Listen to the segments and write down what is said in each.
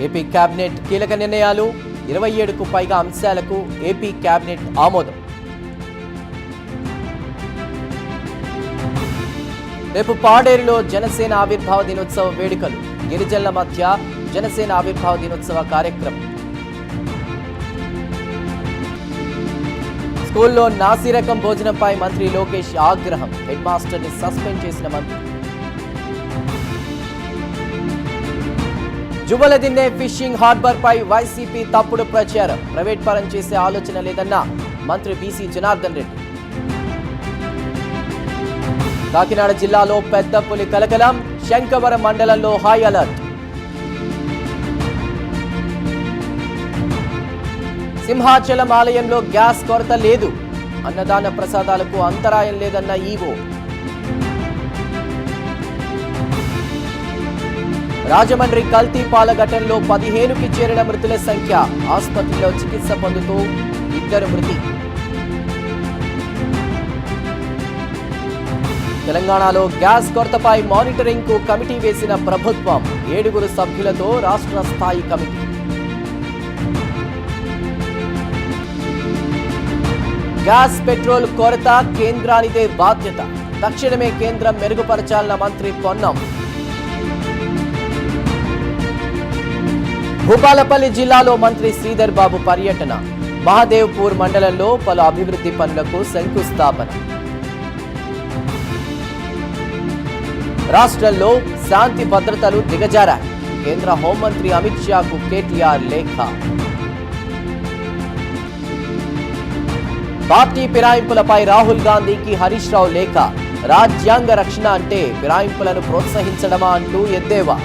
AP cabinet కీలక నిర్ణయాలు 27కు పైగా అంశాలకు ఏపీ కేబినెట్ ఆమోదం. రేపు పాడేరులో జనసేన ఆవిర్భావ దినోత్సవ వేడుకలు. గిరిజనుల మధ్య జనసేన ఆవిర్భావ దినోత్సవ కార్యక్రమం. స్కూల్లో నాసిరకం భోజనంపై మంత్రి లోకేష్ ఆగ్రహం. హెడ్ మాస్టర్ ని సస్పెండ్ చేసిన మంత్రి. జువలదిన్నె ఫిషింగ్ హార్బర్ పై వైసీపీ తప్పుడు ప్రచారం. ప్రైవేట్ పరం చేసే ఆలోచన లేదన్న మంత్రి బీసీ జనార్దన్ రెడ్డి. కాకినాడ జిల్లాలో పెద్ద పులి కలకలం. శంకవరం మండలంలో హై అలర్ట్. సింహాచలం ఆలయంలో గ్యాస్ కొరత లేదు. అన్నదాన ప్రసాదాలకు అంతరాయం లేదన్న ఈవో. రాజమండ్రి కల్తీ పాల ఘటనలో 15కి చేరిన మృతుల సంఖ్య. ఆసుపత్రిలో చికిత్స పొందుతూ 2 మృతి. తెలంగాణలో గ్యాస్ కొరతపై మానిటరింగ్ కు కమిటీ వేసిన ప్రభుత్వం. 7 సభ్యులతో రాష్ట్ర స్థాయి కమిటీ. గ్యాస్ పెట్రోల్ కొరత కేంద్రానిదే బాధ్యత. తక్షణమే కేంద్రం మెరుగుపరచాలన్న మంత్రి పొన్నం. భూపాలపల్లి జిల్లాలో మంత్రి శ్రీధర్ బాబు పర్యటన. మహాదేవ్పూర్ మండలంలో పలు అభివృద్ధి పనులకు శంకుస్థాపన. రాష్ట్రంలో శాంతి భద్రతలు దిగజారాయి. కేంద్ర హోంమంత్రి అమిత్ షాకు కేటీఆర్ లేఖ. పార్టీ ఫిరాయింపులపై రాహుల్ గాంధీకి హరీష్ రావు లేఖ. రాజ్యాంగ రక్షణ అంటే ఫిరాయింపులను ప్రోత్సహించడమా అంటూ ఎద్దేవా.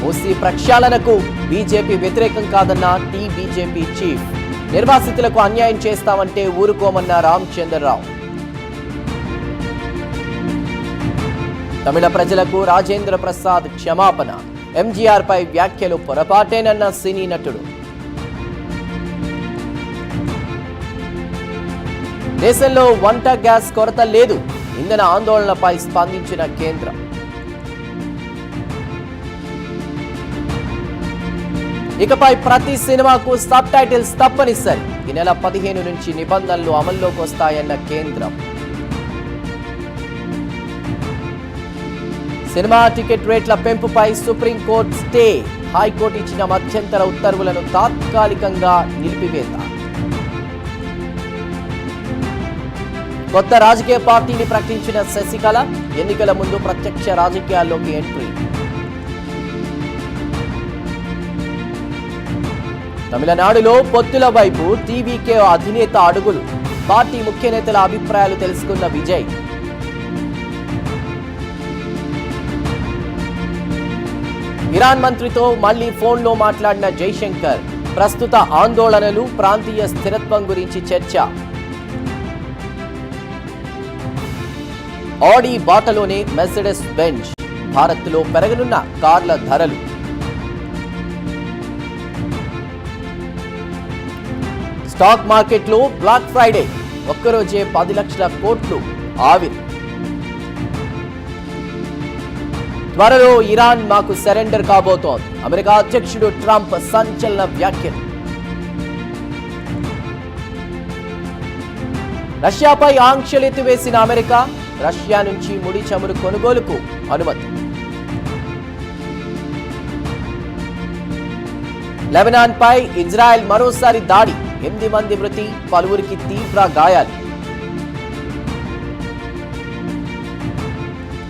మూసీ ప్రక్షాళనకు బీజేపీ వ్యతిరేకం కాదన్న బీజేపీ చీఫ్. నిర్వాసితులకు అన్యాయం చేస్తామంటే ఊరుకోమన్న రామచంద్రరావు. తమిళ ప్రజలకు రాజేంద్ర ప్రసాద్ క్షమాపణ. ఎంజీఆర్ పై వ్యాఖ్యలు పొరపాటేనన్న సినీ నటుడు. దేశంలో వంట గ్యాస్ కొరత లేదు. ఇంధన ఆందోళనపై స్పందించిన కేంద్రం. ఇకపై ప్రతి సినిమాకు సబ్ టైటిల్స్ తప్పనిసరి. ఈ నెల 15 నుంచి నిబంధనలు అమల్లోకి వస్తాయన్న కేంద్రం. సినిమా టికెట్ రేట్ల పెంపుపై సుప్రీంకోర్టు స్టే. హైకోర్టు ఇచ్చిన మధ్యంతర ఉత్తర్వులను తాత్కాలికంగా నిలిపివేత. కొత్త రాజకీయ పార్టీని ప్రకటించిన శశికళ. ఎన్నికల ముందు ప్రత్యక్ష రాజకీయాల్లోకి ఎంట్రీ. తమిళనాడులో పొత్తుల వైపు టీవీకే అధినేత అడుగులు. పార్టీ ముఖ్య నేతల అభిప్రాయాలు తెలుసుకున్న విజయ్. ఇరాన్ మంత్రితో మళ్లీ ఫోన్లో మాట్లాడిన జైశంకర్. ప్రస్తుత ఆందోళనలు, ప్రాంతీయ స్థిరత్వం గురించి చర్చ. ఆడి బాటలోనే మెర్సిడెస్ బెంజ్. భారత్లో పెరగనున్న కార్ల ధరలు. స్టాక్ మార్కెట్లో బ్లాక్ ఫ్రైడే. ఒక్కరోజే 10 లక్షల కోట్లు ఆవిరి. త్వరలో ఇరాన్ మాకు సరెండర్ కాబోతోంది. అమెరికా అధ్యక్షుడు ట్రంప్ సంచలన వ్యాఖ్యలు. రష్యాపై ఆంక్షలు ఎత్తివేసిన అమెరికా. రష్యా నుంచి ముడి చమురు కొనుగోలుకు అనుమతి. లెబనాన్ పై ఇజ్రాయెల్ మరోసారి దాడి. 8 మంది మృతి, పలువురికి తీవ్ర గాయాలు.